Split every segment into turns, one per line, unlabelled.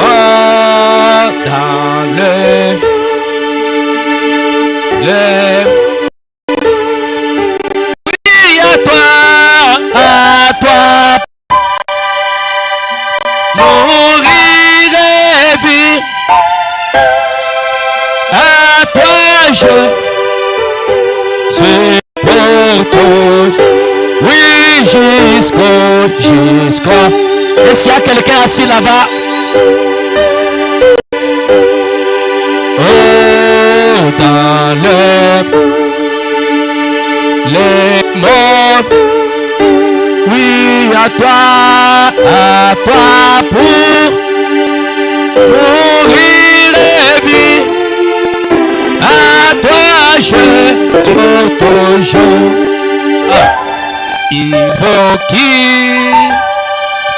Oh, dans le oui, à toi, mourir et vivre, à toi je supporte, oui, jusqu'au. Et s'il y a quelqu'un assis là-bas, oh, dans les morts, oui, à toi pour mourir et vivre, à toi je tourne toujours. Ah. Il faut qu'il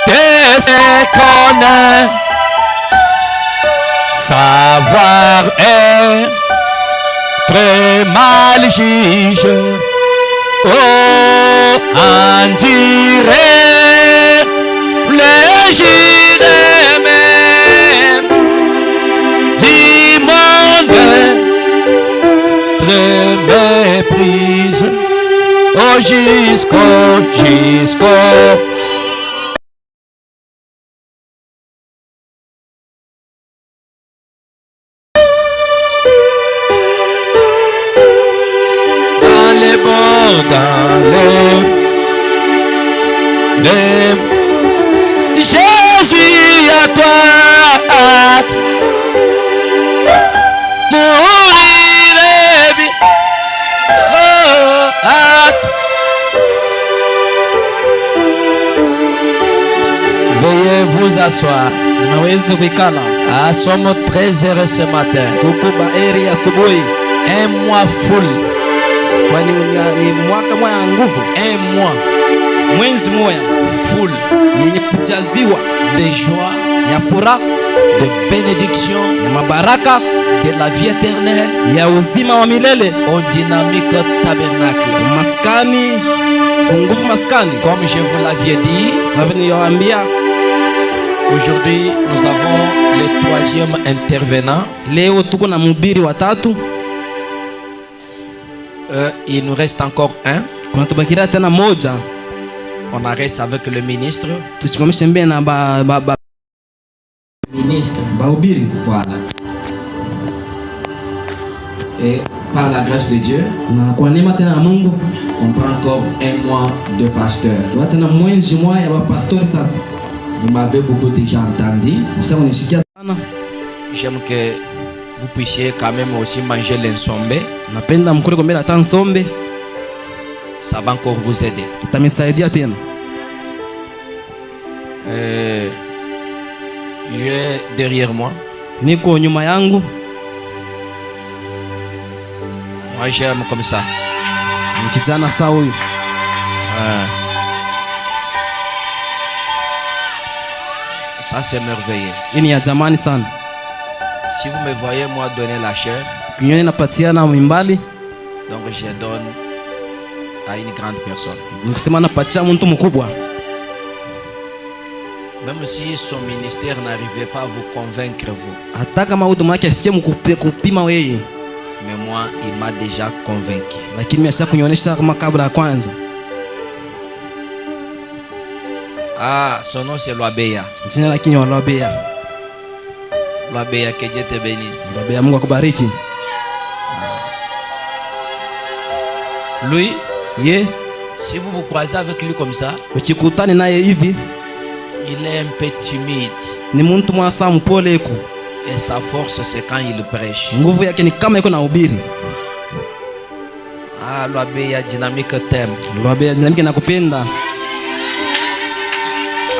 te connaisse, savoir être mal juge. Oh, en dirait les jurés même du monde très méprise. Oh, jusqu'au dans les bords, dans les Jésus à toi, mourir et vivre. Oh, veuillez vous asseoir. Ah, sommes très heureux ce matin. Un mois full. Un mois full de joie, de bénédiction, de la vie éternelle au dynamique tabernacle. Comme je vous l'avais dit, aujourd'hui nous avons le troisième intervenant. Il nous reste encore un. On arrête avec le ministre. Ministre. Voilà. Et par la grâce de Dieu, on prend encore un mois de pasteur. Vous m'avez beaucoup déjà entendu. J'aime que vous puissiez quand même aussi manger l'insombe. Ça va encore vous aider. J'ai derrière moi. Moi j'aime comme ça. Ça c'est merveilleux. Si vous me voyez moi donner la chair, donc je donne à une grande personne. Même si son ministère n'arrivait pas à vous convaincre vous, mais moi il m'a déjà convaincu. Ah, son nom c'est Loabeya. Loabeya, que Dieu te bénisse. Lui, si vous vous croisez avec lui comme ça, il est un peu timide. Et sa force c'est quand il prêche. Ah, Loabeya dynamique t'aime.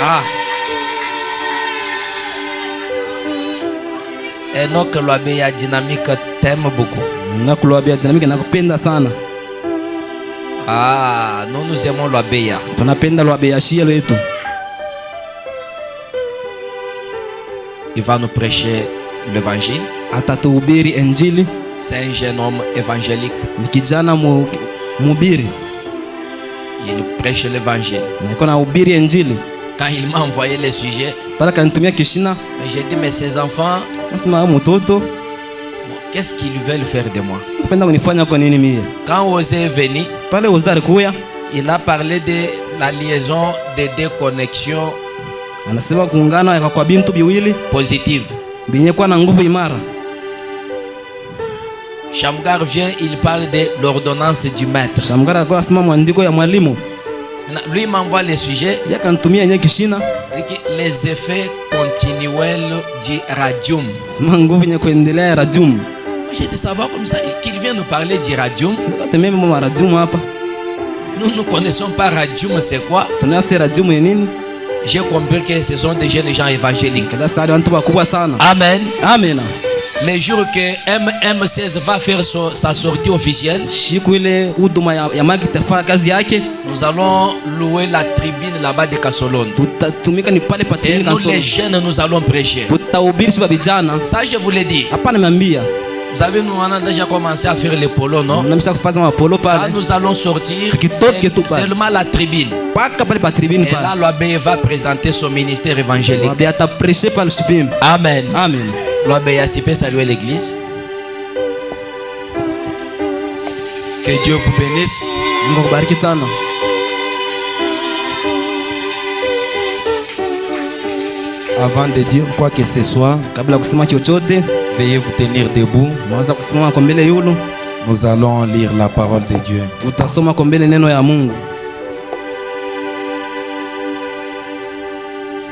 Ah. Et donc Loabeya dynamique t'aime beaucoup. Ah, nous aimons Loabeya. Il va nous prêcher l'évangile. C'est un jeune homme évangélique. Il prêche l'évangile. Quand il m'a envoyé les sujets,
j'ai
dit mais ces enfants, qu'est-ce qu'ils veulent faire de moi? Quand Osée est venu, il a parlé de la liaison de deux connexions positives. Shamgar vient, il parle de l'ordonnance du maître. Lui m'envoie les sujets, les effets continuels du radium. J'ai dit savoir comme ça qu'il vient nous parler du radium. Nous ne connaissons pas radium, c'est quoi? J'ai compris que ce sont des jeunes gens évangéliques. Amen.
Amen.
Le jour que MM16 va faire sa sortie officielle, nous allons louer la tribune là-bas de Kassolon. Et nous les jeunes, nous allons prêcher. Ça je vous l'ai dit. Vous savez, nous on a déjà commencé à faire les polos, non? Quand nous allons sortir, seulement la tribune. Et là, l'abbé va présenter son ministère évangélique. Amen.
Amen.
L'abbé Astipé, saluer l'église.
Que Dieu vous bénisse. Avant de dire quoi que ce soit, veuillez vous tenir debout. Nous allons lire la parole de Dieu.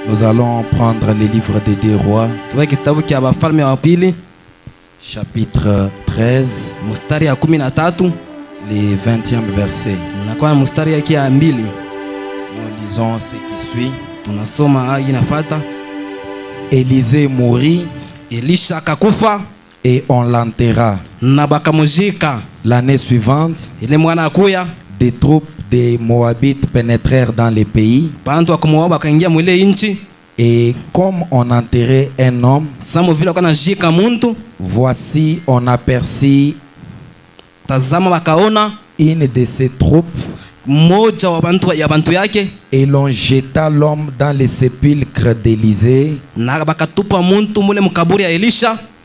Nous allons prendre le livre des 2 Rois, chapitre 13, le 20e verset. Nous lisons ce qui suit. Élisée mourut, et on l'enterra. L'année suivante, des troupes des Moabites pénétrèrent dans le pays. Et comme on enterrait un homme, voici on aperçut une de ces troupes, et l'on jeta l'homme dans le sépulcre d'Élisée.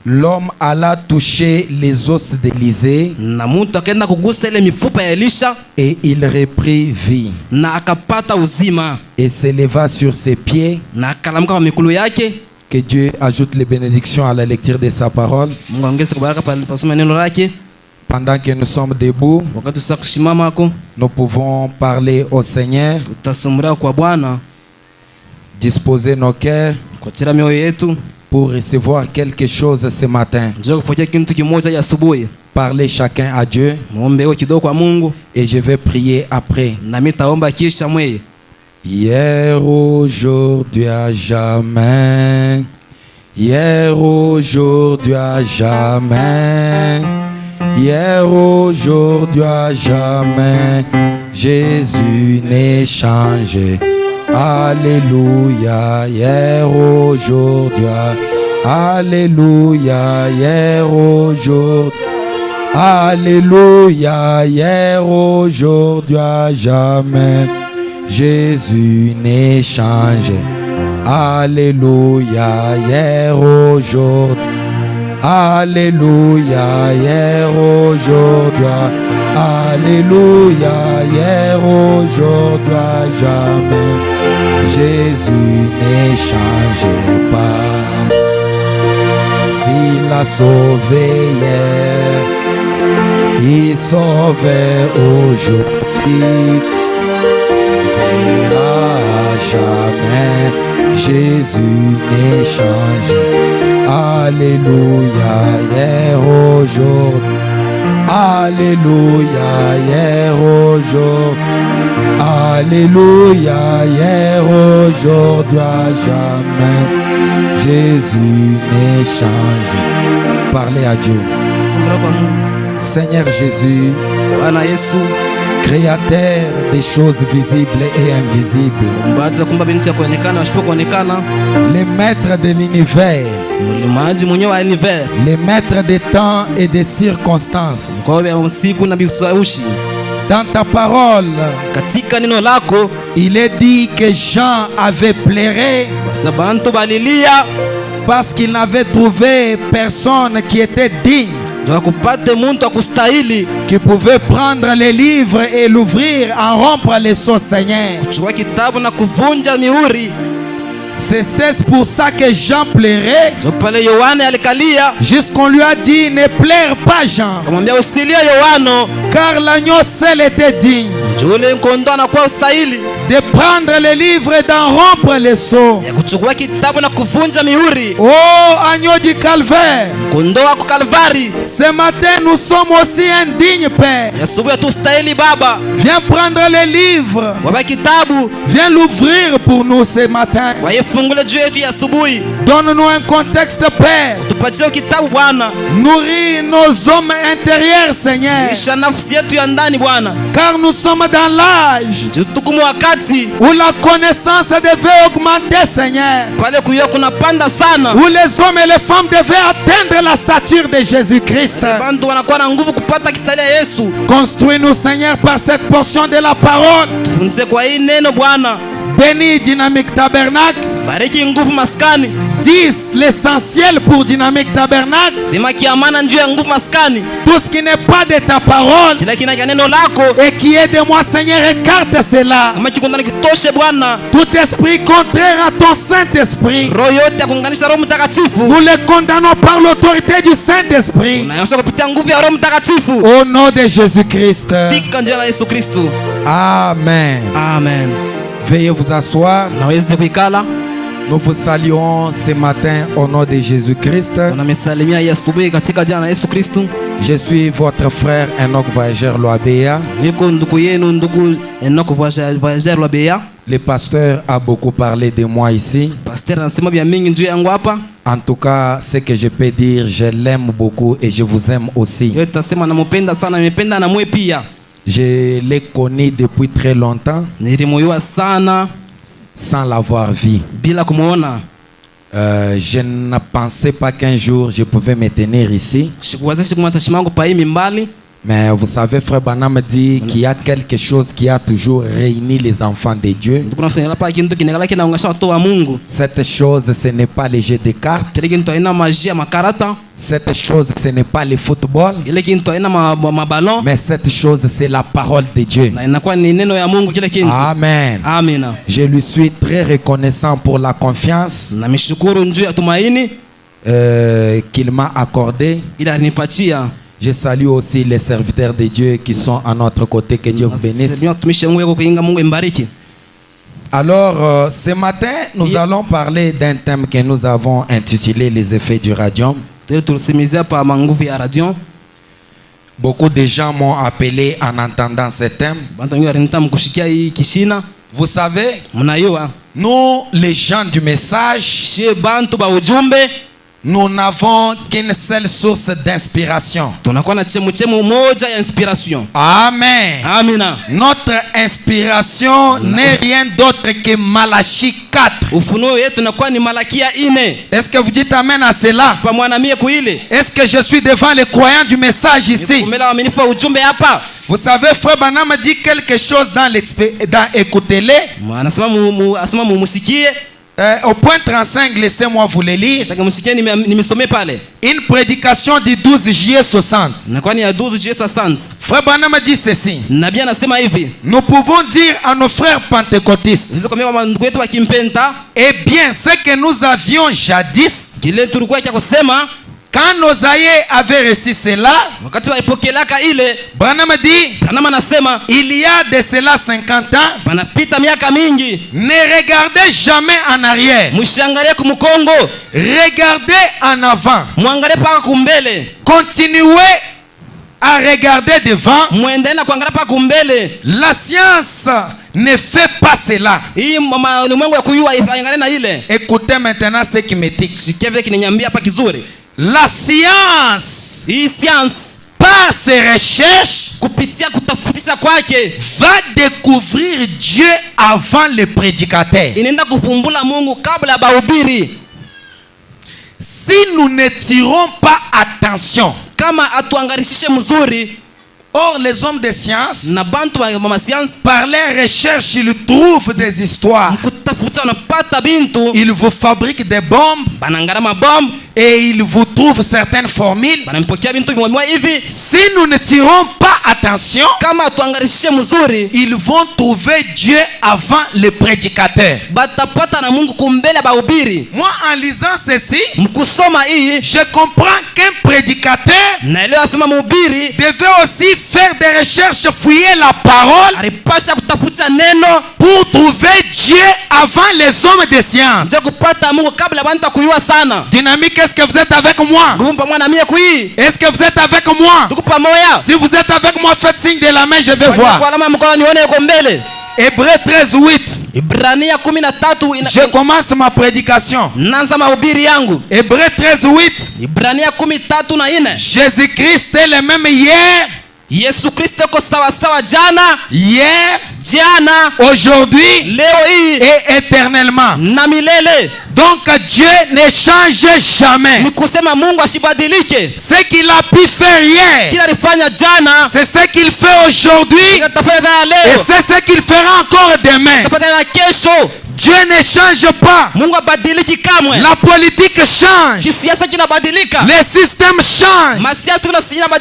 L'homme alla toucher les os d'Élisée, et il reprit vie et s'éleva sur ses pieds. Que Dieu ajoute les bénédictions à la lecture de sa parole. Pendant que nous sommes debout, nous pouvons parler au Seigneur, disposer nos cœurs pour recevoir quelque chose ce matin. Parlez chacun à Dieu, et je vais prier après. Hier, aujourd'hui, à jamais. Hier, aujourd'hui, à jamais. Hier, aujourd'hui, à jamais. Jésus n'est changé. Alléluia, hier, aujourd'hui. Alléluia, hier, aujourd'hui. Alléluia, hier, aujourd'hui, à jamais. Jésus n'est changé. Alléluia, hier, aujourd'hui. Alléluia, hier, aujourd'hui. Alléluia, hier, aujourd'hui, à jamais. Jésus n'est changé pas. S'il a sauvé hier, il sauve aujourd'hui. À jamais, Jésus n'est changé. Alléluia, hier, aujourd'hui. Alléluia, hier, aujourd'hui. Alléluia, hier, aujourd'hui, à jamais. Jésus n'est changé. Parlez à Dieu. Seigneur Jésus, Créateur des choses visibles et invisibles, le maître de l'univers, le maître des temps et des circonstances, Dans ta parole,
katika neno lako,
il est dit que Jean avait pleuré parce qu'il n'avait trouvé personne qui était digne, qui pouvait prendre les livres et l'ouvrir, en rompre les sceaux, Seigneur. C'était pour ça que Jean pleurait. Jusqu'on lui a dit: ne pleure pas, Jean, car l'agneau seul était digne de prendre les livres et d'en rompre les sceaux. Oh, agneau du calvaire, ce matin nous sommes aussi indignes, Père. Viens prendre les livres, viens l'ouvrir pour nous ce matin. Donne-nous un contexte, Père. Nourris nos hommes intérieurs, Seigneur, car nous sommes dans l'âge où la connaissance devait augmenter, Seigneur, où les hommes et les femmes devaient atteindre la stature de Jésus-Christ. Construis-nous, Seigneur, par cette portion de la parole. Bénis Dynamique Tabernacle. 10 l'essentiel pour Dynamique Tabernacle. Tout ce qui n'est pas de ta parole et qui est de moi, Seigneur, écarte cela. Tout esprit contraire à ton Saint-Esprit, nous le condamnons par l'autorité du Saint-Esprit, au nom de Jésus-Christ. Amen.
Amen.
Veuillez vous asseoir. Nous vous saluons ce matin au nom de Jésus-Christ. Je suis votre frère Enoch Voyageur Loabea. Le pasteur a beaucoup parlé de moi ici. En tout cas, ce que je peux dire, je l'aime beaucoup et je vous aime aussi. Je l'ai connu depuis très longtemps sans l'avoir vu. Je ne pensais pas qu'un jour je pouvais me tenir ici. Mais vous savez, Frère Branham dit qu'il y a quelque chose qui a toujours réuni les enfants de Dieu. Cette chose, ce n'est pas les jeux de cartes. Cette chose, ce n'est pas le football. Mais cette chose, c'est la parole de Dieu. Amen. Je lui suis très reconnaissant pour la confiance qu'il m'a accordée. Je salue aussi les serviteurs de Dieu qui sont à notre côté. Que Dieu vous bénisse. Alors, ce matin, nous allons parler d'un thème que nous avons intitulé les effets du radium. Beaucoup de gens m'ont appelé en entendant ce thème. Vous savez, nous, les gens du message, nous n'avons qu'une seule source d'inspiration. Amen. Notre inspiration n'est rien d'autre que Malachie 4. Est-ce que vous dites amen à cela? Est-ce que je suis devant les croyants du message ici? Vous savez, Frère Branham dit quelque chose dans écoutez-les. Au point 35, laissez-moi vous le lire. Une prédication du 12 juillet 60. Frère Branham dit ceci: nous pouvons dire à nos frères pentecôtistes, eh bien, ce que nous avions jadis, quand nos aïeux avaient reçu cela, Branham dit, il y a de cela 50 ans, ne regardez jamais en arrière, regardez en avant, continuez à regarder devant. La science ne fait pas cela. Écoutez maintenant ce qui me dit. La science, par ses recherches, va découvrir Dieu avant le prédicateur. Si nous ne tirons pas attention, Or, les hommes de science, par les recherches, ils trouvent des histoires. Ils vous fabriquent des bombes et ils vous trouvent certaines formules. Si nous ne tirons pas attention, ils vont trouver Dieu avant le prédicateur. Moi, en lisant ceci, je comprends qu'un prédicateur devait aussi faire des recherches, fouiller la parole pour trouver Dieu avant les hommes de science. Dynamique, est-ce que vous êtes avec moi? Est-ce que vous êtes avec moi? Si vous êtes avec moi, faites signe de la main, je vais voir. Hébreux 13:8. Je commence ma prédication. Hébreux 13:8. Jésus-Christ est le même hier.
Yesu Kristo ko sawa sawa jana,
hier,
jana,
aujourd'hui,
leo hii
et éternellement.
Na milele.
Donc Dieu ne change jamais.
Ni kusema Mungu asibadilike.
Ce qu'il a pu faire hier,
kila alifanya jana,
c'est ce qu'il fait aujourd'hui, et c'est ce qu'il fera encore demain.
Kesho.
Dieu ne change pas.
Mungu abadiliki kamwe.
La politique change.
Kisiasa kinabadilika.
Les systèmes changent.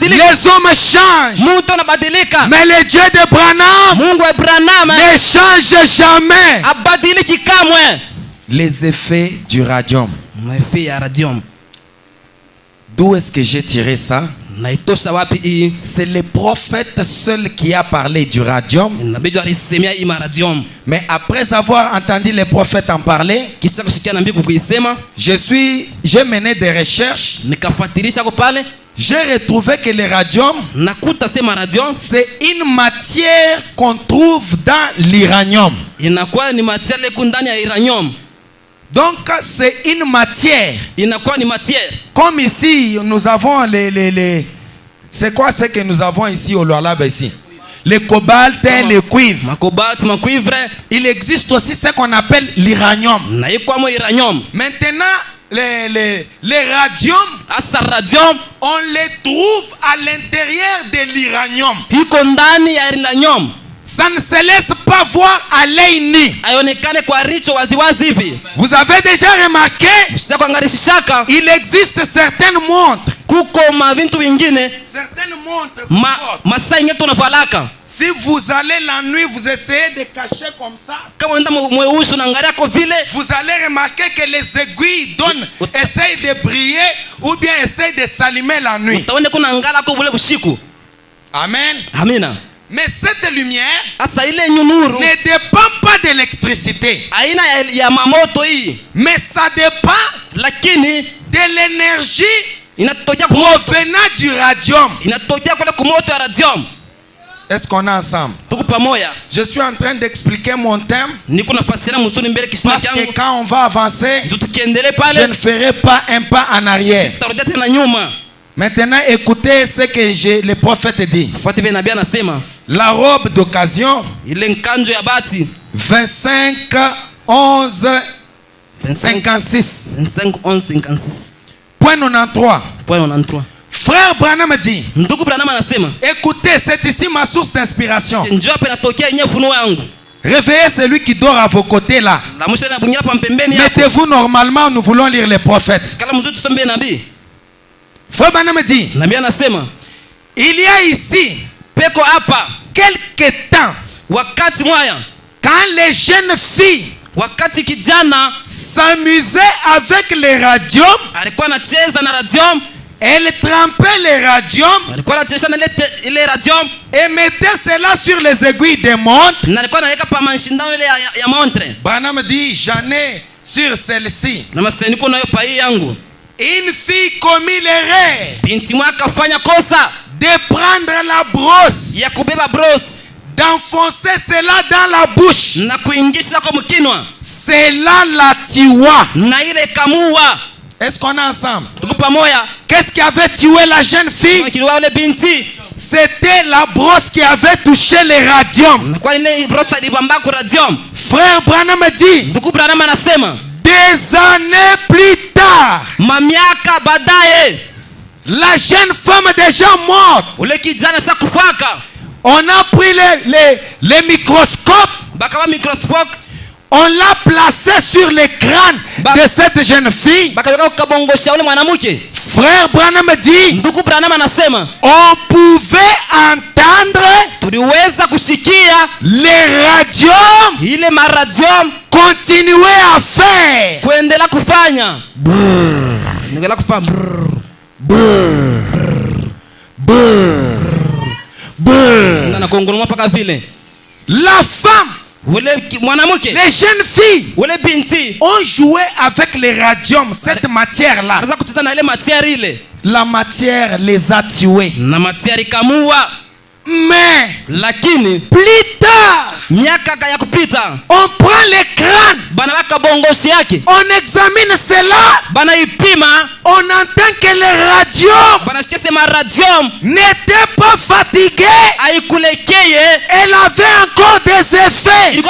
Les hommes changent.
Mtu anabadilika.
Mais le Dieu de Branham,
Mungu wa Branham,
ne change jamais.
Abadiliki kamwe.
Les effets du radium. D'où est-ce que j'ai tiré ça? C'est le prophète seul qui a parlé du radium. Mais après avoir entendu les prophètes en parler, j'ai mené des recherches. J'ai retrouvé que le radium, c'est une matière qu'on trouve dans l'uranium. Donc c'est une matière. Comme ici nous avons les c'est quoi ce que nous avons ici au Lualaba ici? Le cobalt et le cuivre. Il existe aussi ce qu'on appelle l'uranium. Maintenant les radium, on les trouve à l'intérieur de l'uranium. Ça ne se laisse pas voir à l'œil nu. Vous avez déjà remarqué, il existe certaines montres. Certaines montres. Si vous allez la nuit, vous essayez de cacher comme ça. Vous allez remarquer que les aiguilles essayent de briller ou bien essayent de s'allumer la nuit. Amen.
Amen.
Mais cette lumière ne dépend pas de l'électricité. Mais ça dépend de l'énergie provenant du radium. Est-ce qu'on est ensemble? Je suis en train d'expliquer mon thème. Parce que quand on va avancer, je ne ferai pas un pas en arrière. Maintenant, écoutez ce que le prophète dit. La robe d'occasion, 25 11 56. Point 93. Frère Branham dit, écoutez, c'est ici ma source d'inspiration. Réveillez celui qui dort à vos côtés là. Mettez-vous normalement, nous voulons lire les prophètes. Frère Branham dit, il y a ici quelque temps, quand les jeunes filles s'amusaient avec les radium, elles trempaient les radium et mettaient cela sur les aiguilles des montres. Branham dit, j'en ai sur celle-ci. Une fille commis l'erreur de prendre la brosse, d'enfoncer cela dans la bouche. Cela la tua. Est-ce qu'on est ensemble? Qu'est-ce qui avait tué la jeune fille? C'était la brosse qui avait touché le radium. Frère Branham dit, des années plus tard, La jeune femme déjà morte.
Ule kijana sasa kufaka.
On a pris les microscopes.
Bakawa microscope.
On l'a placé sur le crâne de cette jeune fille. Frère Branham dit, on pouvait entendre les radiums continuer à faire. La femme, les jeunes filles ont joué avec les radiums, cette matière-là. La matière les a tués. Mais plus tard, on prend les crânes, on examine cela, on entend que les radiums n'étaient pas fatigués, elle avait encore des effets.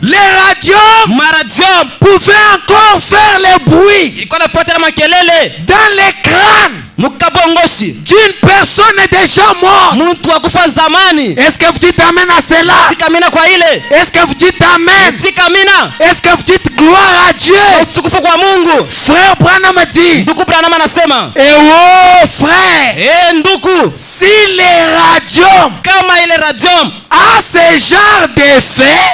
Les radiums pouvaient encore faire le bruit dans les crânes d'une personne déjà morte. Est-ce que vous dites amen à cela? Est-ce que vous dites amen? Est-ce que vous dites gloire à Dieu? Frère Branham dit, et oh frère, si les radiums a ce genre d'effet,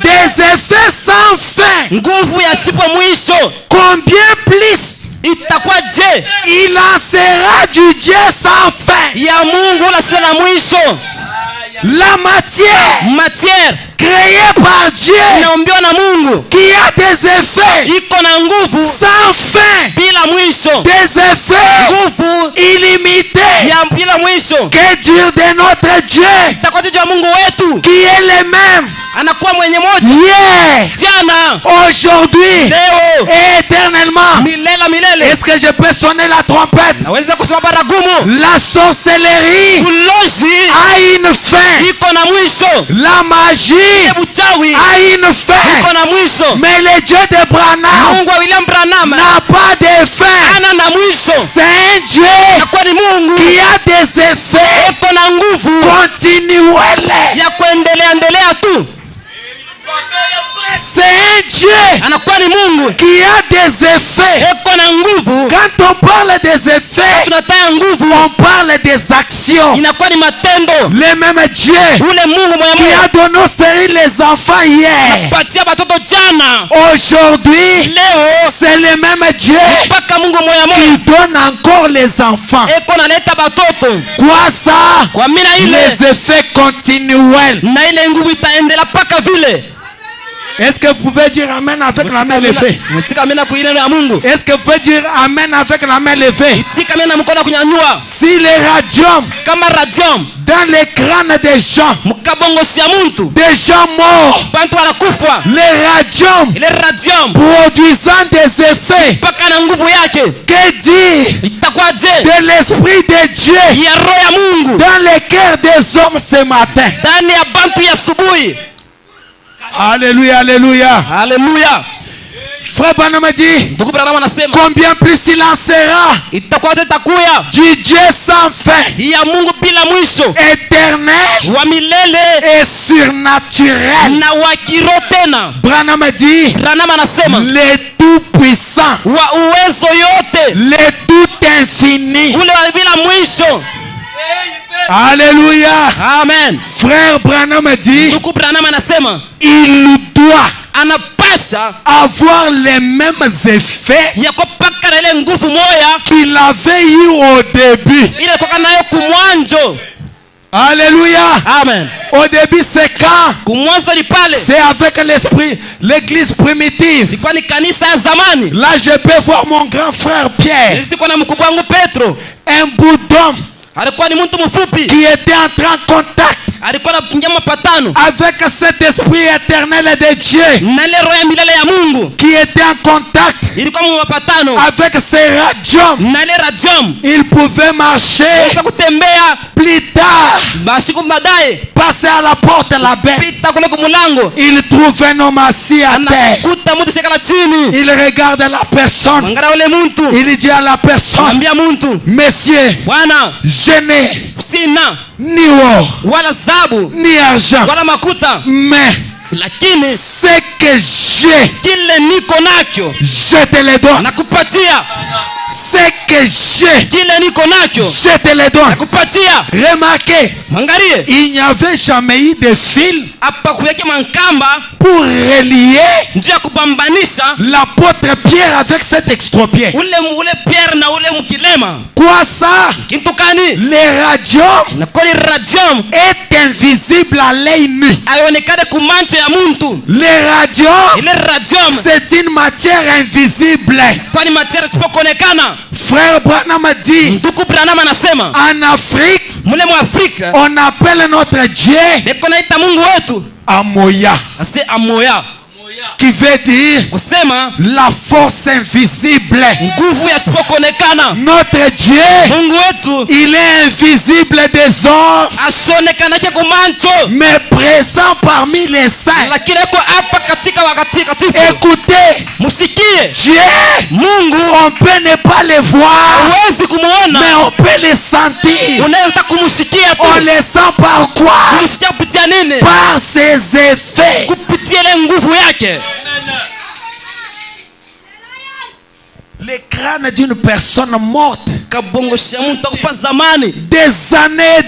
des effets sans fin, combien plus il en sera du Dieu sans fin? La matière créée par Dieu, qui a des effets sans fin, des effets illimités. Que dire de notre Dieu, qui est le même hier, aujourd'hui et éternellement? Est-ce que je peux sonner la trompette? La sorcellerie a une fin, la magie a une fin, mais le Dieu de Branham n'a pas de fin. C'est un Dieu qui a des effets continuels. C'est un Dieu qui a des effets. Quand on parle des effets, on parle des actions. Le même Dieu qui a donné au stérile les enfants hier, aujourd'hui c'est le même Dieu qui donne encore les enfants. Quoi ça? Les effets continuels. Est-ce que vous pouvez dire amen avec la main levée? Est-ce que vous pouvez dire amen avec la main levée? Si les radiums dans les crânes des gens morts, les radiums produisant des effets, que dire de l'esprit de Dieu dans les cœurs des hommes ce matin? Alléluia, alléluia.
Alléluia.
Frère Branham dit, combien plus il en sera du Dieu sans fin, éternel et surnaturel. Branham dit, le tout puissant, le tout infini. Alléluia.
Amen.
Frère Branham dit, il doit avoir les mêmes effets qu'il avait eu au début. Alléluia.
Amen.
Au début c'est quand? C'est avec l'église primitive. Là je peux voir mon grand frère Pierre, un bout d'homme qui était entré en contact avec cet esprit éternel de Dieu, qui était en contact avec ses radiums, il pouvait marcher. Plus tard, passer à la porte là-bas, il trouve un homme assis à terre. Il regarde la personne. Il dit à la personne: Monsieur, je n'ai ni or ni argent, mais ce que j'ai, je te le donne. Ce que j'ai, je te le donne. Remarquez, il n'y avait jamais eu de fil pour relier l'apôtre Pierre avec cet extropié. Quoi ça? Les radiums est invisible à l'œil nu. Les radiums, c'est une matière invisible. Frère Branham a dit, en Afrique, on appelle notre Dieu Amoya, qui veut dire la force invisible. Notre Dieu, il est invisible des hommes, mais présent parmi les saints. Écoutez, Dieu, on peut ne pas le voir, mais on peut le sentir. On le sent par quoi? Par ses effets. Le crâne d'une personne morte, des années,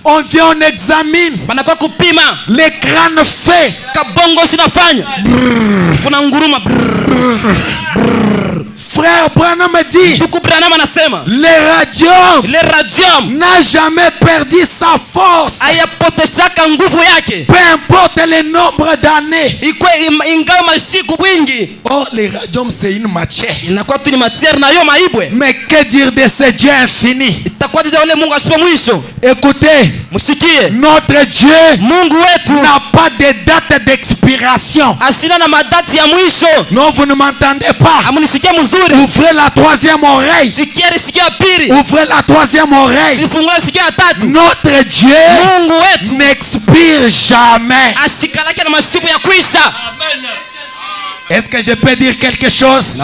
on vient, on examine, le crâne fait Frère Branham dit, le radium n'a jamais perdu sa force, peu importe le nombre d'années. Oh, le radium c'est une matière, mais que dire de ce Dieu infini? Écoutez, notre Dieu n'a pas de date d'expiration. Non, vous ne m'entendez pas. Ouvrez la troisième oreille. Ouvrez la troisième oreille. Notre Dieu n'expire jamais. Est-ce que je peux dire quelque chose?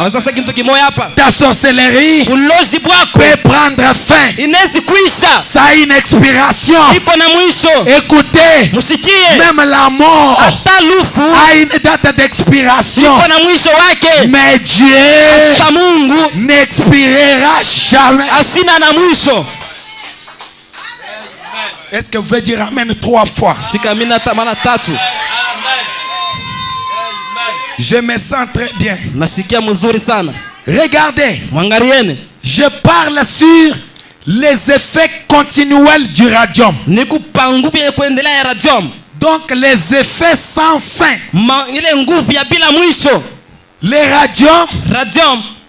Ta sorcellerie peut prendre fin. Ça a une expiration. Écoutez, même la mort a une date d'expiration. Mais Dieu n'expirera jamais. Est-ce que vous pouvez dire Amen 3 fois? Je me sens très bien. Regardez, je parle sur les effets continuels du radium. Donc les effets sans fin. Les radium,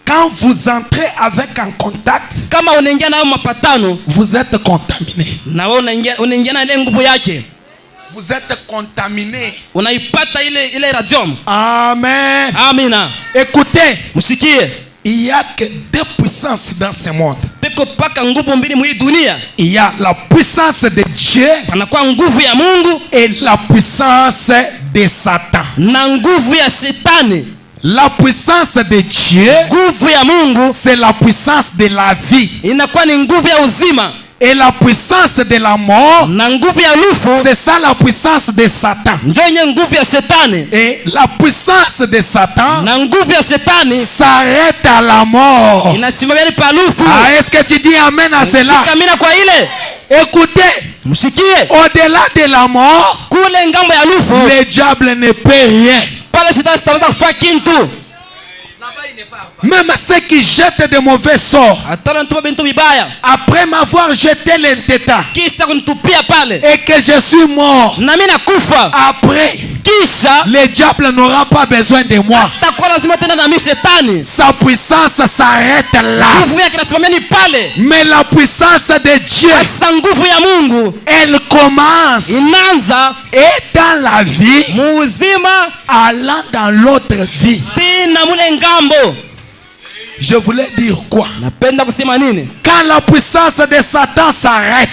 quand vous entrez avec un contact, vous êtes contaminé. Vous êtes contaminé. Amen.
Amina.
Écoutez, il n'y a que deux puissances dans ce monde. Il y a la puissance de Dieu et la puissance de Satan. La puissance de Dieu, c'est la puissance de la vie. Et la puissance de la mort, c'est ça la puissance de Satan. Et la puissance de Satan s'arrête à la mort. Ah, est-ce que tu dis Amen à cela? Écoutez, au-delà de la mort, le diable ne peut rien. Même ceux qui jettent de mauvais sorts, après m'avoir jeté l'entêtat et que je suis mort, après le diable n'aura pas besoin de moi. Sa puissance s'arrête là. Mais la puissance de Dieu, elle commence et dans la vie allant dans l'autre vie. Je voulais dire quoi? Quand la puissance de Satan s'arrête,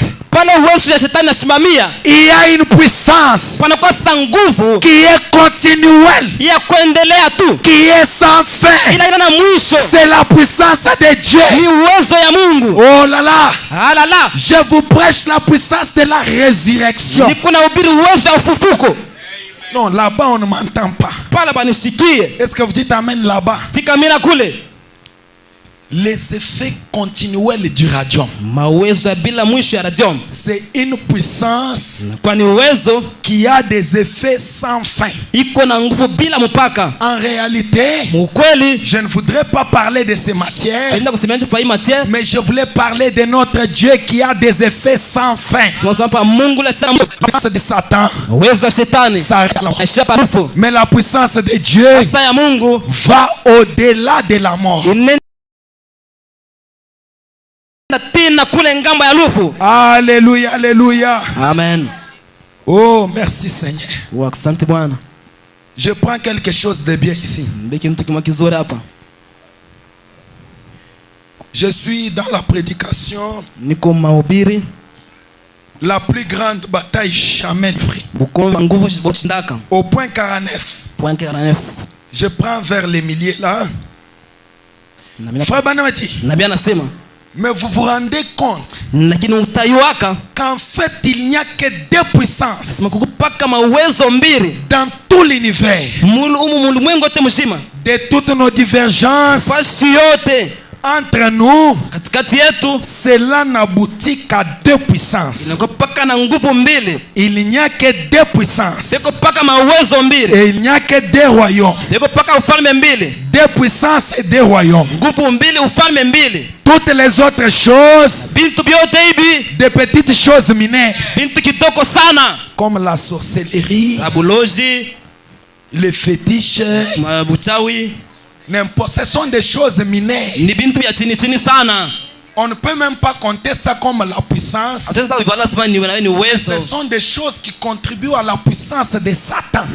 il y a une puissance qui est continuelle, qui est sans fin. C'est la puissance de Dieu. Oh là là, je vous prêche la puissance de la résurrection. Non, là-bas on ne m'entend pas. Est-ce que vous dites amen là-bas? Les effets continuels du radium, c'est une puissance qui a des effets sans fin. En réalité, je ne voudrais pas parler de ces matières, mais je voulais parler de notre Dieu qui a des effets sans fin. La puissance de Satan, mais la puissance de Dieu va au-delà de la mort. Alléluia, alléluia.
Amen.
Oh, merci Seigneur. Je prends quelque chose de bien ici. Je suis dans la prédication, la plus grande bataille jamais livrée. Au point 49. Je prends vers les milliers là. Frère Banamati, mais vous vous rendez compte qu'en fait il n'y a que deux puissances dans tout l'univers. De toutes nos divergences entre nous, cela n'aboutit qu'à deux puissances. Il n'y a que deux puissances et il n'y a que deux royaumes. Deux puissances et deux royaumes. Toutes les autres choses, des petites choses mineures, comme la sorcellerie, les fétiches, n'importe, ce sont des choses mineures. On ne peut même pas compter ça comme la puissance. Ce sont des choses qui contribuent à la puissance de Satan.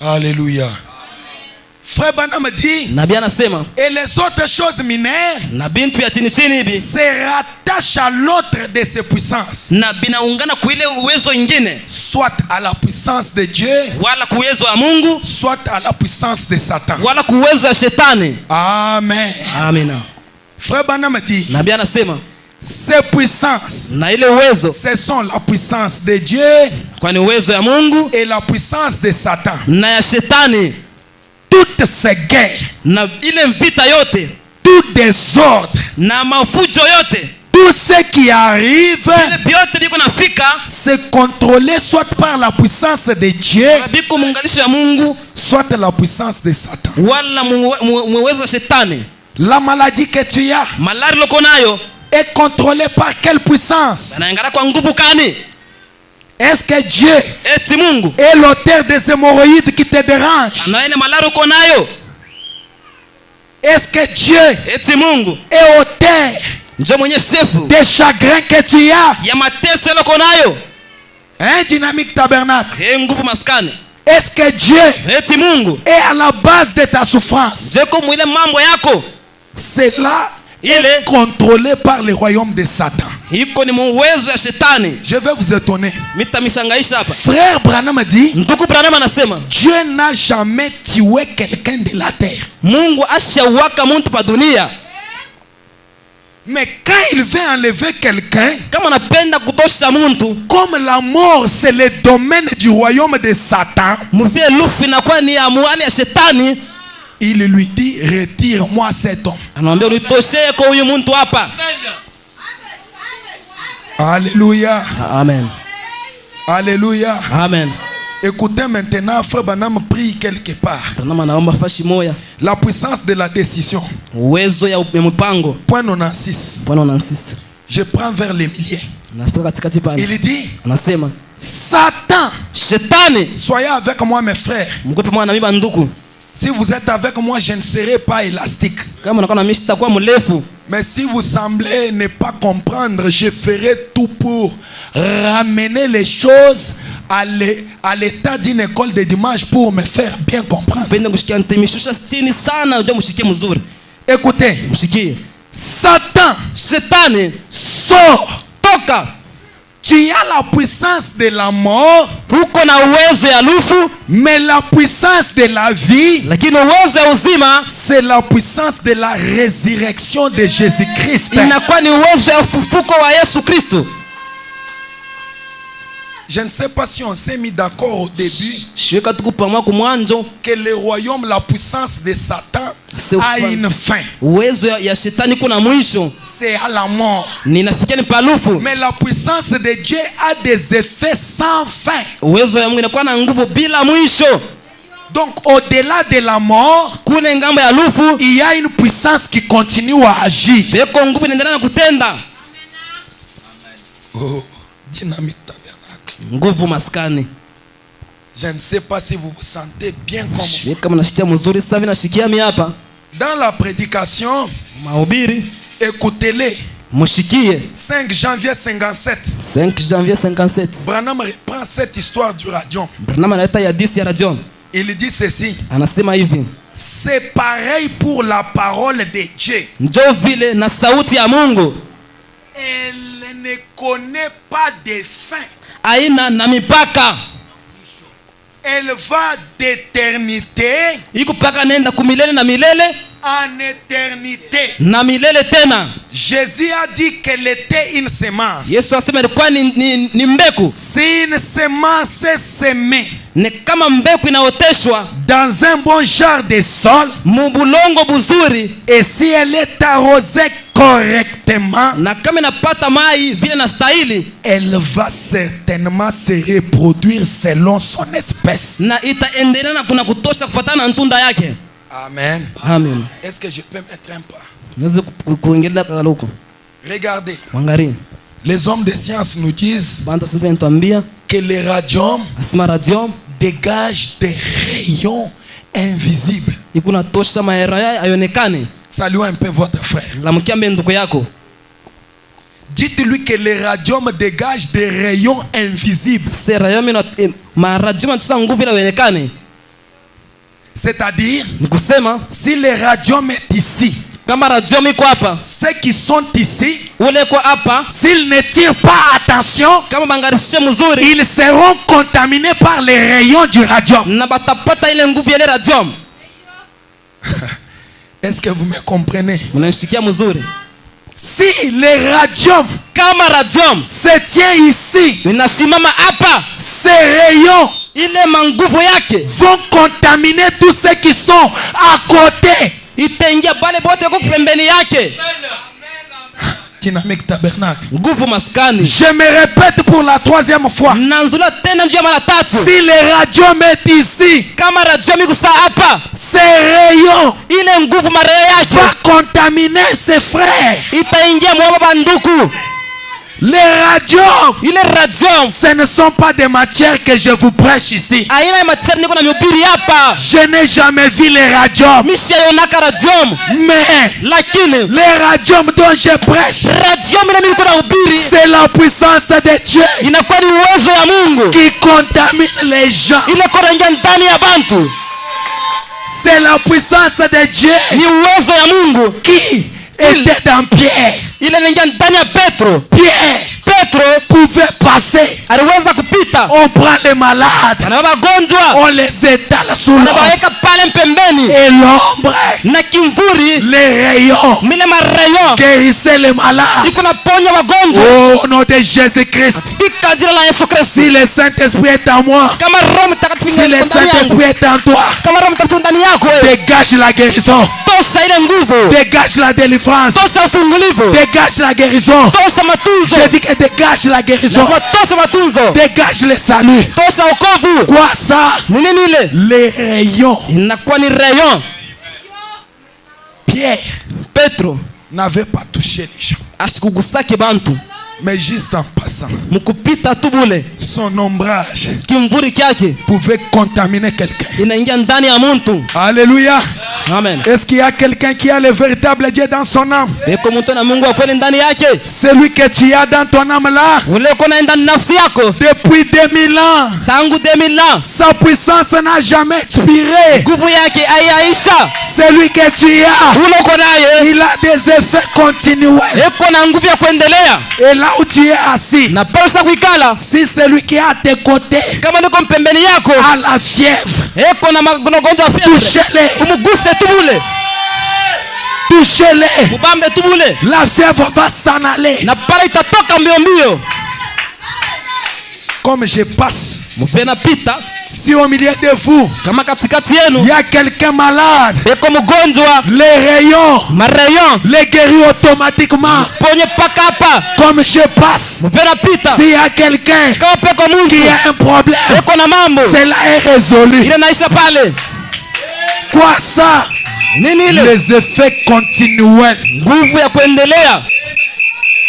Alléluia. Frère Branham dit, et les autres choses mineures se rattachent à l'autre de ces puissances, soit à la puissance de Dieu, soit à la puissance de Satan. Amen. Frère Branham dit, ces puissances, ce sont la puissance de Dieu et la puissance de Satan. Toutes ces guerres, tout désordre, tout ce qui arrive, c'est contrôlé soit par la puissance de Dieu, soit la puissance de Satan. La maladie que tu as est contrôlée par quelle puissance? Est-ce que Dieu est l'auteur des hémorroïdes qui te dérangent? Est-ce que Dieu est auteur des chagrins que tu as? Un dynamique tabernacle. Est-ce que Dieu est à la base de ta souffrance? C'est là. Il est contrôlé par le royaume de Satan. Je vais vous étonner. Frère Branham dit, Dieu n'a jamais tué quelqu'un de la terre. Mais quand il veut enlever quelqu'un, comme la mort c'est le domaine du royaume de Satan, il lui dit, retire-moi cet homme. Alléluia.
Amen.
Alléluia.
Amen.
Écoutez maintenant, Frère Branham prie quelque part. La puissance de la décision. Point 96. Je prends vers les milliers. Il dit,
anasema
Satan,
shetani,
soyez avec moi mes frères. Si vous êtes avec moi, je ne serai pas élastique. Mais si vous semblez ne pas comprendre, je ferai tout pour ramener les choses à l'état d'une école de dimanche pour me faire bien comprendre. Écoutez, Satan,
shetani,
sort.
toka.
Tu as la puissance de la mort, mais la puissance de la vie, c'est la puissance de la résurrection de Jésus-Christ. Je ne sais pas si on s'est mis d'accord au début que le royaume, la puissance de Satan a une fin. C'est à la mort. Mais la puissance de Dieu a des effets sans fin. Donc au-delà de la mort, il y a une puissance qui continue à agir. Oh, dynamique tabernacle. Je ne sais pas si vous vous sentez bien comme moi. Dans la prédication, écoutez-les. 5 janvier 57.
5 janvier 57.
Branham reprend cette histoire du radium. Il dit ceci. C'est pareil pour la parole de Dieu. Elle ne connaît pas de fin. Elle va d'éternité en éternité. Jésus a dit qu'elle était une semence. Si une semence est semée dans un bon genre de sol, et si elle est arrosée correctement, elle va certainement se reproduire selon son espèce. Amen.
Amen.
Est-ce que je peux mettre un pas? Regardez. Les hommes de science nous disent que le radium dégage des rayons invisibles. Saluez un peu votre frère. Dites-lui que le radium dégage des rayons invisibles. C'est-à-dire, si le radium est ici, ceux qui sont ici, s'ils ne tirent pas attention, ils seront contaminés par les rayons du radium. Est-ce que vous me comprenez? Si le radium se tient ici, ces rayons vont contaminer tous ceux qui sont à côté. Dynamique tabernacle. Je me répète pour la 3e fois. Si le radium est ici, ces rayons vont contaminer ses frères. Les radiums, ce ne sont pas des matières que je vous prêche ici. Je n'ai jamais vu les radiums. Mais les radiums dont je prêche, c'est la puissance de Dieu qui contamine les gens. C'est la puissance de Dieu qui était dans Pierre. Pierre pouvait passer. On prend les malades, on les étale sous l'ombre. Et l'ombre, les rayons guérissaient les malades. Au nom de Jésus-Christ. Si le Saint-Esprit est en moi, si le Saint-Esprit est en toi, dégage la guérison, dégage la délivrance, dégage la guérison. Je dis que dégage la guérison, dégage le salut. Quoi ça? Les rayons. Pierre n'avait pas touché les gens, Mais juste en passant,
mkupita tu bule,
son ombrage
kimvuri kyake
pouvait contaminer quelqu'un.
inaingia ndani ya mtu.
Alléluia.
Amen.
Est-ce qu'il y a quelqu'un qui a le véritable Dieu dans son âme?
Eko mtu na Mungu wa kweli ndani yake.
Celui que tu as dans ton âme là.
Ule uko na ndani nafsi yako.
Depuis 2000 ans.
Tangu 2000 ans.
Sa puissance n'a jamais expiré.
Nguvu yake haiyaisha.
Celui que tu as,
ule uko naye,
il a des effets continuels.
Eko na nguvu ya kuendelea.
Et là où tu es assis,
na pesa kuikala,
si celui qui est à tes côtés,
kama niko mpembeni yako,
a la fièvre,
eko na magonjwa ya fièvre,
touchez-les.
Umuguse tu bule.
Touchez-les.
Mubambe tu bule.
La fièvre va s'en aller.
Na pala itatoka mbio mbio.
Comme je passe,
mupena pita,
si au milieu de vous,
kama katikati yenu,
il y a quelqu'un malade,
eko mgonjwa,
les rayons,
marayons,
les guéris automatiquement.
ponye paka hapa.
Comme je passe,
mupena pita,
s'il y a quelqu'un
kama peko Mungu
qui a un problème,
eko na mambo,
cela est résolu.
ile naisha pale.
Quoi ça?
Nini ile?
Les effets continuels.
Nguvu ya kuendelea.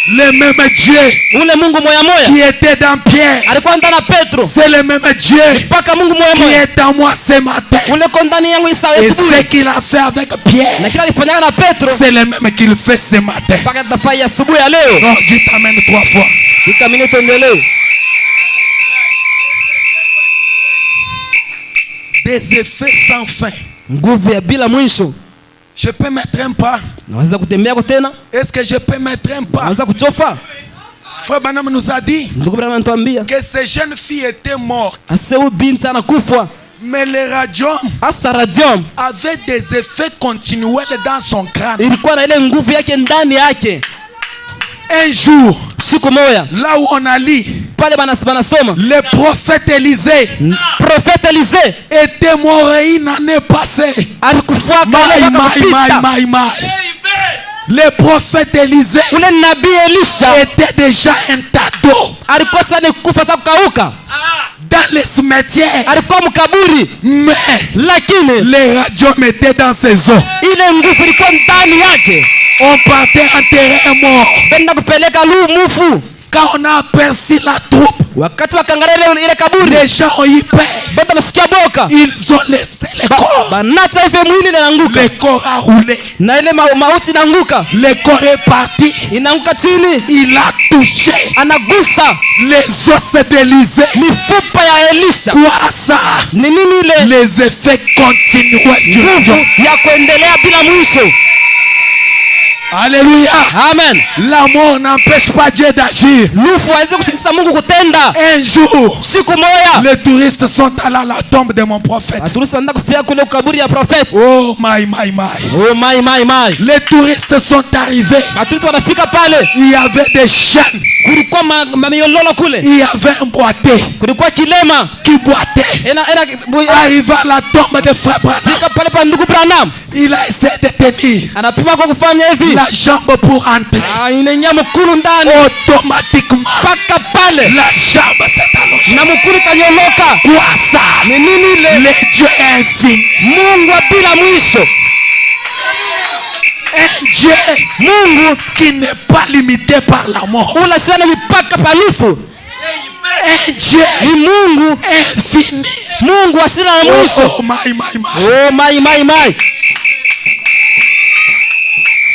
Le même Dieu
ule Mungu moya moya
qui était dans Pierre,
alikuwa ndani ya Petro,
c'est le même Dieu
paka Mungu moya
qui
moya
est en moi ce matin.
ule ko ndani yangu
Et
Yesu.
ce qu'il a fait avec Pierre,
Na kila alifanya na Petro,
c'est le même qu'il fait ce matin.
paka tafai asubuhi ya leo.
Non, Dieu t'amène 3 fois.
Ikamini tuendelee.
Des effets sans fin.
Nguvu ya bila mwisho.
Je peux mettre un pas.
Naweza kutembea tena?
Est-ce que je peux mettre un pas?
Naweza kuchofa?
Frère Branham nous a dit
Ndugu Branham anatuambia
que ces jeunes filles étaient mortes.
aseu binti anakufa.
Mais le radium
Hasa radium
avait des effets continuels dans son crâne.
ilikuwa na ile nguvu yake ndani yake.
Un jour,
Siku moja,
là où on a lu,
pale banasoma,
le prophète Élisée
prophète Élisée
était mort une année passée.
alikufa
Maï. Le prophète Élisée
ule nabii Elisha
était déjà un tas d'eau
alikosa ni kufa za kukauka
dans les cimetières.
alikuwa mkaburi,
Mais
lakini
le radium était dans ses os.
ile nguvu ilikuwa ndani yake.
On partait enterrer un mort.
Benda kupeleka mufu.
Quand on a aperçu la troupe,
Wakati wakangalia ile kaburi,
les gens ont eu peur.
benda msikia boka.
Ils ont laissé le corps.
Banata hivi mwili inaanguka.
Le corps a roulé.
Na ile mauti inaanguka.
Le corps est parti.
Inaanguka chini.
Il a touché
Anagusa
les os d'Élisée.
mifupa ya Elisha.
Quoi ça?
Ni nini ile?
Les effets continuels du radium.
Ya kuendelea bila mwisho.
Alléluia.
Amen.
La mort n'empêche pas Dieu d'agir.
Lufu haiwezi kushindisha Mungu kutenda.
Un jour,
Siku moja,
les touristes sont allés à la tombe de mon prophète.
Aturusi wanaenda kufia kule kaburi ya prophet.
Oh my.
Oh my.
Les touristes sont arrivés.
Aturusi wanafika pale.
Il y avait des chaînes.
Kulikuwa mamiololo kule.
Il y avait un boité
Kulikuwa kilema
qui boitait. Arrivé à la tombe de frère Branham,
pale pa ndugu Branham.
il a essayé de tenir
Anapima kwa kufanya hivi.
la jambe pour entrer.
Inaingia mkulu ndani.
Automatiquement,
Paka pale.
la jambe s'est allongée.
Na mkulu kanyoloka.
Quoi ça?
Ni nini ile?
Le Dieu est infini.
Mungu bila mwisho.
Un Dieu
Mungu
qui n'est pas limité par la mort.
ula sana mipaka palufu.
Un Dieu
Ni Mungu
infini.
Mungu asina na mwisho.
Oh my.
Oh my.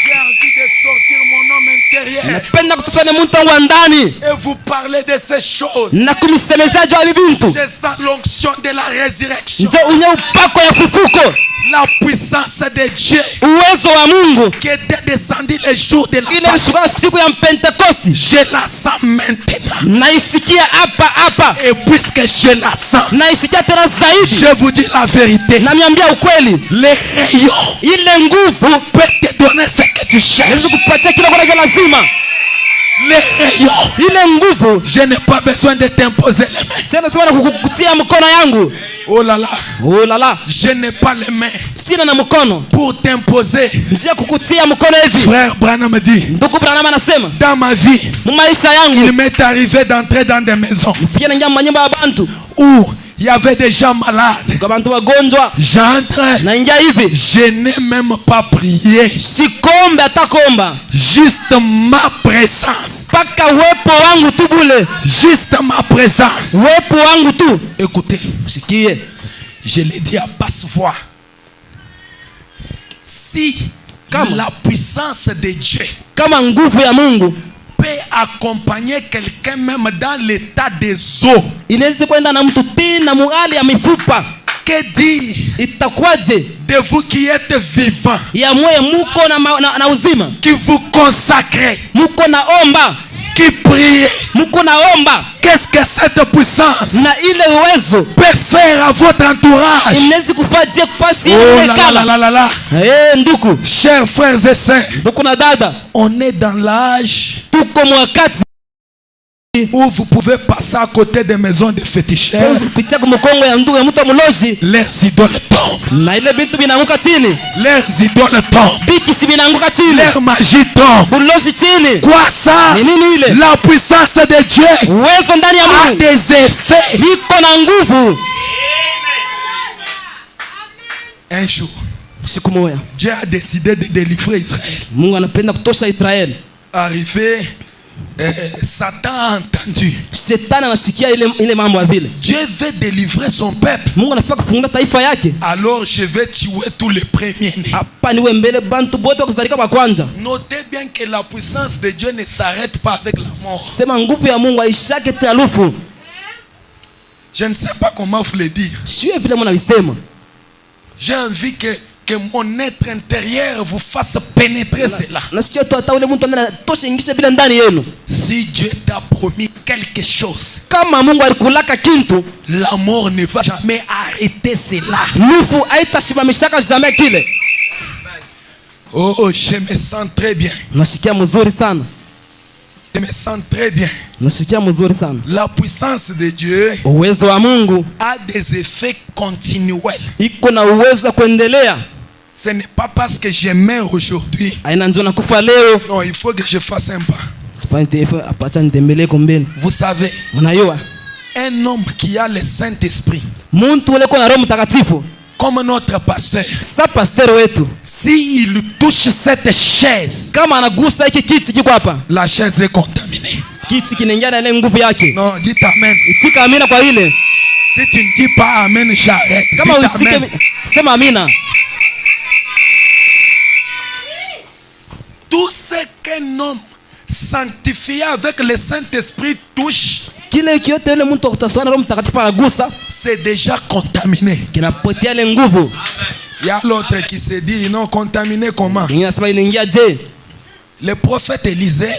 J'ai envie de sortir mon homme intérieur
Napenda kutusana muntu wa ndani
et vous parler de ces choses.
na kumisemezea juu ya bintu.
Je sens l'onction de la résurrection.
Ndio unye upako ya fufuko.
La puissance de Dieu
Uwezo wa Mungu
qui était descendu le jour de la
ile
Pâque.
mshuka siku ya Pentekosti.
Je la sens maintenant.
Naisikia hapa.
Et puisque je la sens,
Naisikia tena zaidi.
je vous dis la vérité.
Namiambia ukweli.
Les rayons
Ile nguvu
peuvent te donner ce que tu cherches.
inaweza kupatia kile kwa lazima.
Les rayons,
Ile nguvu
je n'ai pas besoin de t'imposer les mains.
sasa sema kukutia mkono yangu.
Oh là là,
Oh la la.
je n'ai pas les mains
Sina na mkono.
pour t'imposer.
Njia kukutia mkono hivi.
Frère Branham me dit,
Ndugu Branham anasema,
dans ma vie,
mu maisha
il
yangu
m'est arrivé d'entrer dans des maisons
nifikia naingia manyumba ya bantu
où Il y avait des gens malades. J'entre. Je n'ai même pas prié. Juste ma présence. Juste ma présence. Écoutez. Je l'ai dit à basse voix. Si la puissance de Dieu peut accompagner quelqu'un même dans l'état des eaux, que dire de vous qui êtes vivants, qui vous consacrez, qui priez? Qu'est-ce que cette puissance peut faire à votre entourage? Oh là là là là. Chers frères et sœurs, on est dans l'âge où vous pouvez passer à côté des maisons de féticheurs. Leurs idoles tombent. Leurs idoles tombent. Leur magie tombe. Quoi ça? La puissance de Dieu a des effets. Un jour, Dieu a décidé de délivrer Israël. Arrivé, Satan a entendu. Dieu veut délivrer son peuple. Alors je vais tuer tous les premiers-nés. Notez bien que la puissance de Dieu ne s'arrête pas avec la mort. Je ne sais pas comment vous le dire. J'ai envie que mon être intérieur vous fasse pénétrer cela. Si Dieu t'a promis quelque chose, la mort ne va jamais arrêter cela. Oh, je me sens très bien. Je me sens très bien. La puissance de Dieu a des effets continuels. Ce n'est pas parce que je meurs aujourd'hui. Non, il faut que je fasse un pas. Vous savez, un homme qui a le Saint-Esprit, comme notre pasteur, s'il touche cette chaise, la chaise est contaminée. Non, dites amen. Si tu ne dis pas amen, j'arrête. Dites amen. Tout ce qu'un homme sanctifié avec le Saint-Esprit touche, c'est déjà contaminé. Il y a l'autre qui se dit non, contaminé comment? Le prophète Élisée,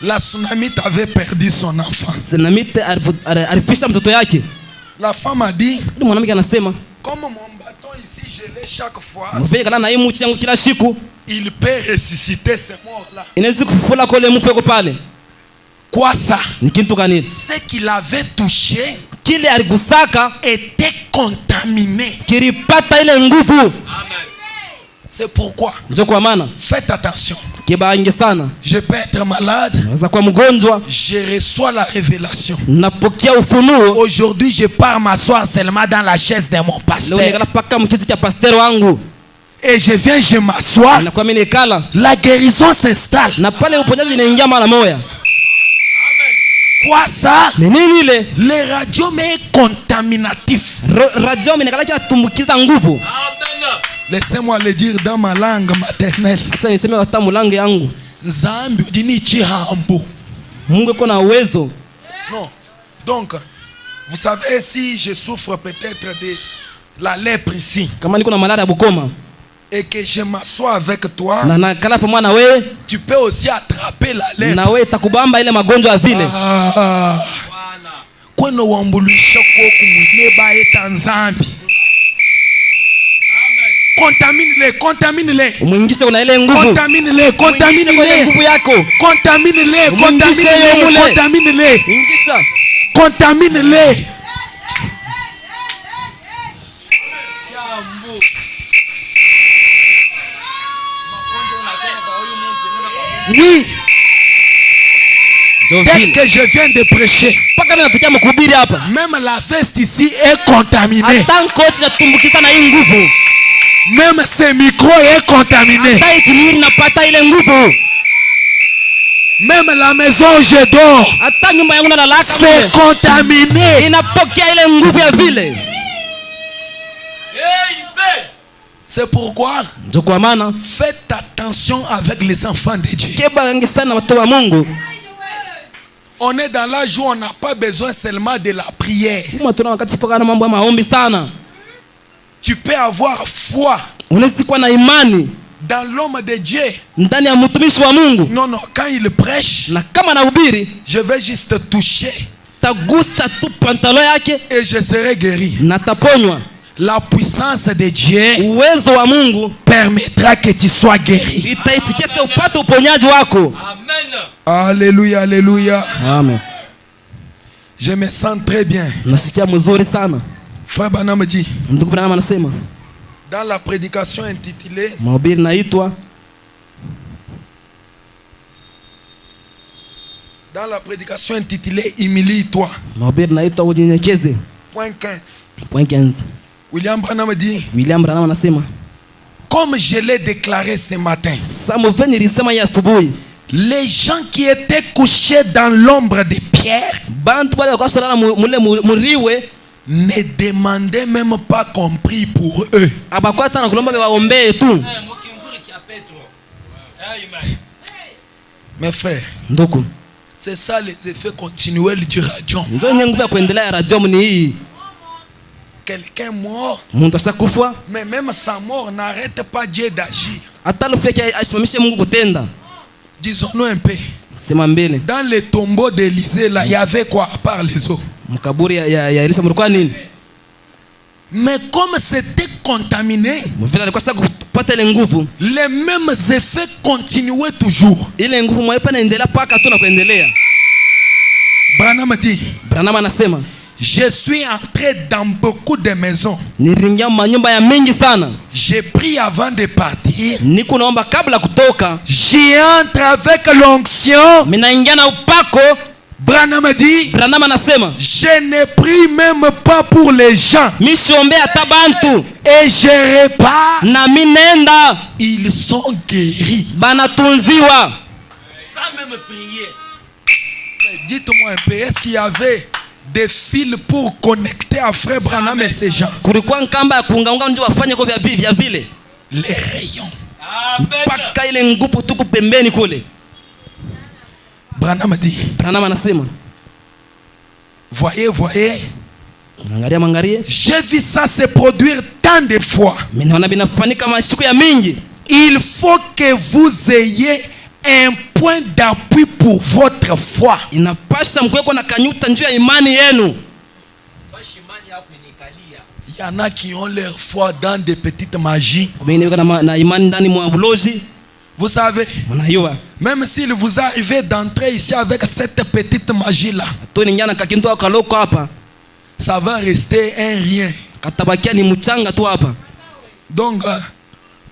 la tsunamite avait perdu son enfant. La femme a dit, comme mon bâton ici je l'ai chaque fois, il peut ressusciter ces morts-là. Quoi ça? Ce qu'il avait touché était contaminé. C'est pourquoi faites attention. Je peux être malade. Je reçois la révélation. Aujourd'hui je pars m'asseoir seulement dans la chaise de mon pasteur. Et je viens, je m'assois. La guérison s'installe. Quoi ça? Les radiums est contaminatif. Laissez-moi le dire dans ma langue maternelle. Non. Donc, vous savez, si je souffre peut-être de la lèpre ici, et que je m'assois avec toi, tu peux aussi attraper la lèpre. Contamine-les, contamine-les. Contamine-les, contamine-les. Contamine-les, contamine-les. Contamine-les. Oui. Dès que je viens de prêcher, même la veste ici est contaminée. Même ce micro est contaminé. Même la maison où je dors, c'est contaminé. C'est pourquoi faites attention avec les enfants de Dieu. On est dans l'âge où on n'a pas besoin seulement de la prière. Tu peux avoir foi dans l'homme de Dieu. Non, non, quand il prêche, je vais juste toucher et je serai guéri. La puissance de Dieu permettra que tu sois guéri. Amen. Alléluia, alléluia.
Amen.
Je me sens très bien. Frère Branham dit dans la prédication intitulée Humilie-toi. Point 15. William Branham dit comme je l'ai déclaré ce matin, les gens qui étaient couchés dans l'ombre des pierres ne demandaient même pas qu'on prie pour eux. Mes frères, c'est ça les effets continuels du radium. Quelqu'un mort, mais même sa mort n'arrête pas Dieu d'agir. Disons-nous un peu. Dans les tombeaux d'Élysée, là, il y avait quoi à part les eaux? Mais comme c'était contaminé, les mêmes effets continuaient toujours. Branham dit, je suis entré dans beaucoup de maisons. J'ai pris avant de partir. J'y entre avec l'onction. Branham dit, je ne prie même pas pour les gens. Et je repars. Ils sont guéris. Sans même prier. Mais dites-moi un peu, est-ce qu'il y avait des fils pour connecter à Frère Branham et ces gens? Les rayons. Branham dit, voyez, j'ai vu ça se produire tant de fois. Il faut que vous ayez un point d'appui pour votre foi. Il y en a qui ont leur foi dans des petites magies. Vous savez, même s'il vous arrive d'entrer ici avec cette petite magie-là, ça va rester un rien. Donc,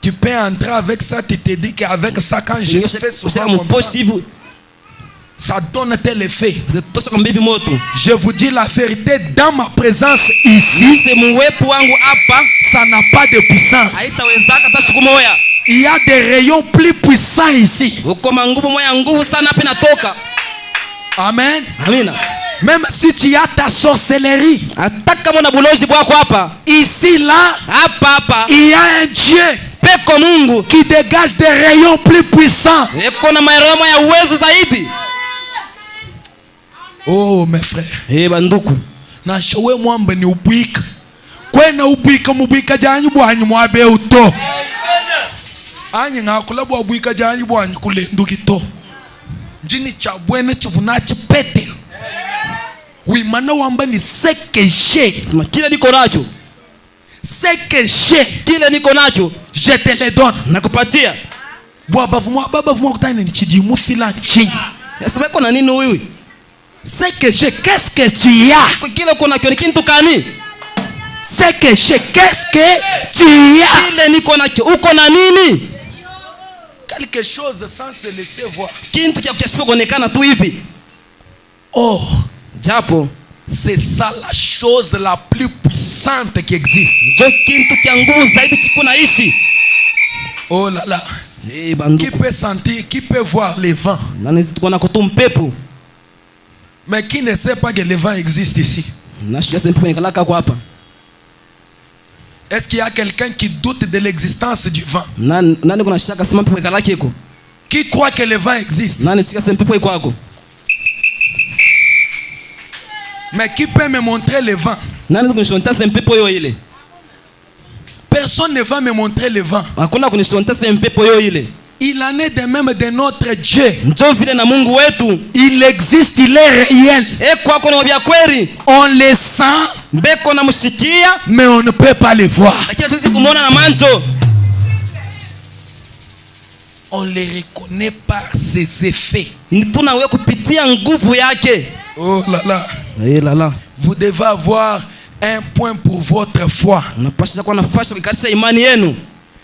tu peux entrer avec ça, tu te dis qu'avec ça, quand je fais souvent comme ça donne tel effet. Je vous dis la vérité, dans ma présence ici, ça n'a pas de puissance. Il y a des rayons plus puissants ici. Amen. Même si tu as ta sorcellerie, ici là, il y a un Dieu qui dégage des rayons plus puissants. Oh mes frères, nashowe mwamba ni ubwika kwena ubwika mubwika janyu bwanyu mwabe uto anyi ngakula bwa ubwika janyu bwanyu kulendukito njini chabwene chivuna chipete wimana wamba ni sekeshe
kile niko nacho,
sekeshe
kile niko nacho
je te le donne,
nakupatia.
Baba vumwa kutani ni chidimu fila chini.
Yasema iko na nini wewe?
C'est que je, qu'est-ce que tu as? C'est que je, qu'est-ce que tu as? Quelque chose sans se laisser voir. Or,
japo
c'est ça la chose la plus puissante qui existe. Oh là là. Qui peut sentir, qui peut voir les vents, mais qui ne sait pas que le vent existe ici? Est-ce qu'il y a quelqu'un qui doute de l'existence du vent? Qui croit que le vent existe? Mais qui peut me montrer le vent? Personne ne va me montrer le vent. Il en est de même de notre Dieu. Il existe, il est réel. On le sent, mais on ne peut pas le voir. On le reconnaît par ses effets. Oh là là. Vous devez avoir un point pour votre foi.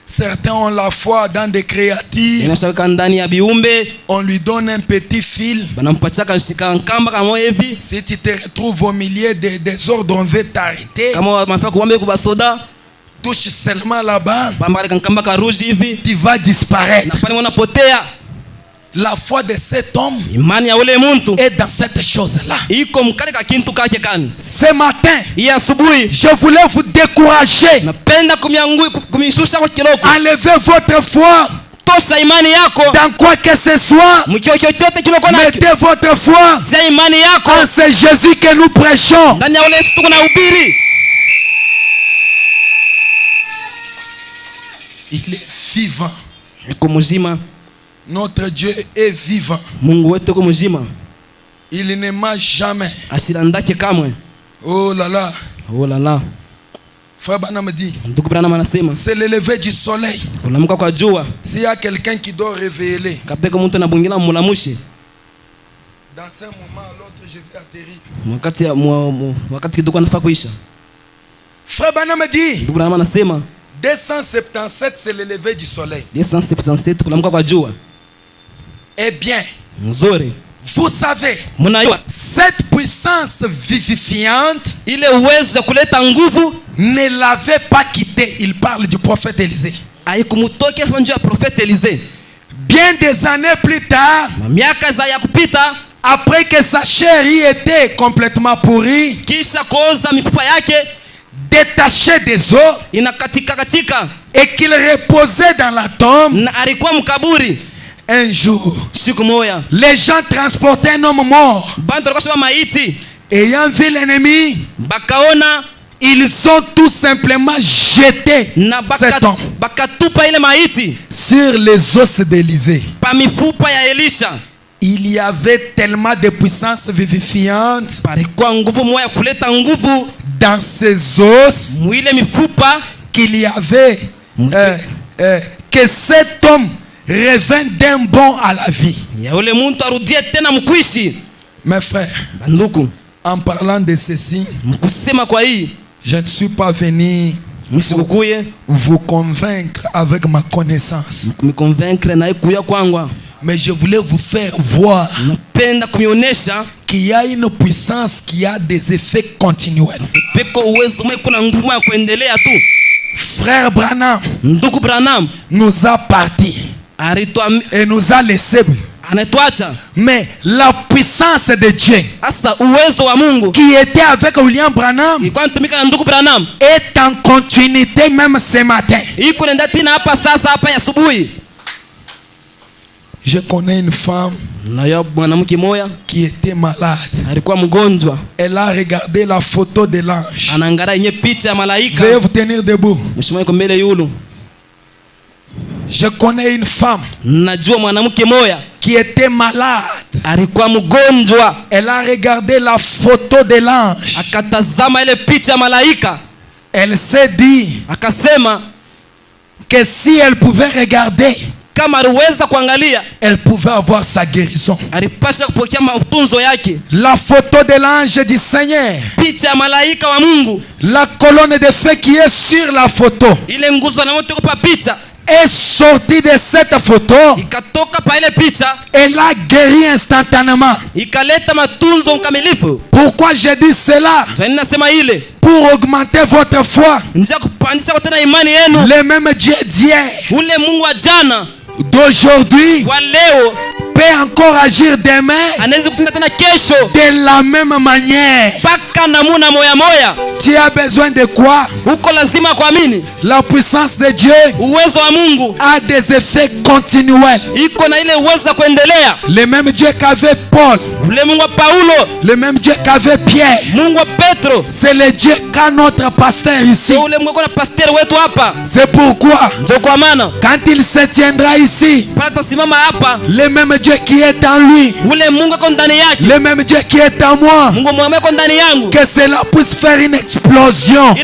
Certains ont la foi dans des créatures. On lui donne un petit fil. Si tu te retrouves au milieu des désordres, on veut t'arrêter. Touche seulement là-bas, tu vas disparaître. La foi de cet homme est dans cette chose-là. Ce matin, je voulais vous décourager. Enlevez votre foi dans quoi que ce soit. Mettez votre foi en ce Jésus que nous prêchons. Il est vivant. Notre Dieu est vivant. Il ne ment jamais. Oh là là. Frère Branham dit, c'est le lever du soleil. S'il y a quelqu'un qui doit révéler, dans un moment à l'autre, je vais atterrir. Frère Branham dit, 277, c'est le lever du soleil. Eh bien, vous savez, cette puissance vivifiante ne l'avait pas quitté. Il parle du prophète Élisée. Bien des années plus tard, après que sa chair y était complètement pourrie, détaché des os, et qu'il reposait dans la tombe, un jour, les gens transportaient un homme mort. Ayant vu l'ennemi, ils ont tout simplement jeté cet homme sur les os d'Élisée. Il y avait tellement de puissance vivifiante dans ces os qu'il y avait que cet homme revint d'un bond à la vie. Mes frères, en parlant de ceci, je ne suis pas venu vous convaincre avec ma connaissance, mais je voulais vous faire voir qu'il y a une puissance qui a des effets continuels. Frère Branham nous a partis et nous a laissés. Mais la puissance de Dieu qui était avec William Branham est en continuité même ce matin. Je connais une femme qui était malade. Elle a regardé la photo de l'ange. Veuillez vous tenir debout. Je connais une femme qui était malade. Elle a regardé la photo de l'ange. Elle s'est dit que si elle pouvait regarder, elle pouvait avoir sa guérison. La photo de l'ange du Seigneur, la colonne de feu qui est sur la photo, est sorti de cette photo, elle a guéri instantanément. Pourquoi j'ai dit cela? Pour augmenter votre foi. Le même Dieu d'hier, d'aujourd'hui, peut encore agir demain de la même manière. Tu as besoin de quoi? La puissance de Dieu a des effets continuels. Le même Dieu qu'avait Paul, le même Dieu qu'avait Pierre, c'est le Dieu qu'a notre pasteur ici. C'est pourquoi quand il se tiendra ici, le même Dieu qui est en lui, le même Dieu qui est en moi, que cela puisse faire une explosion.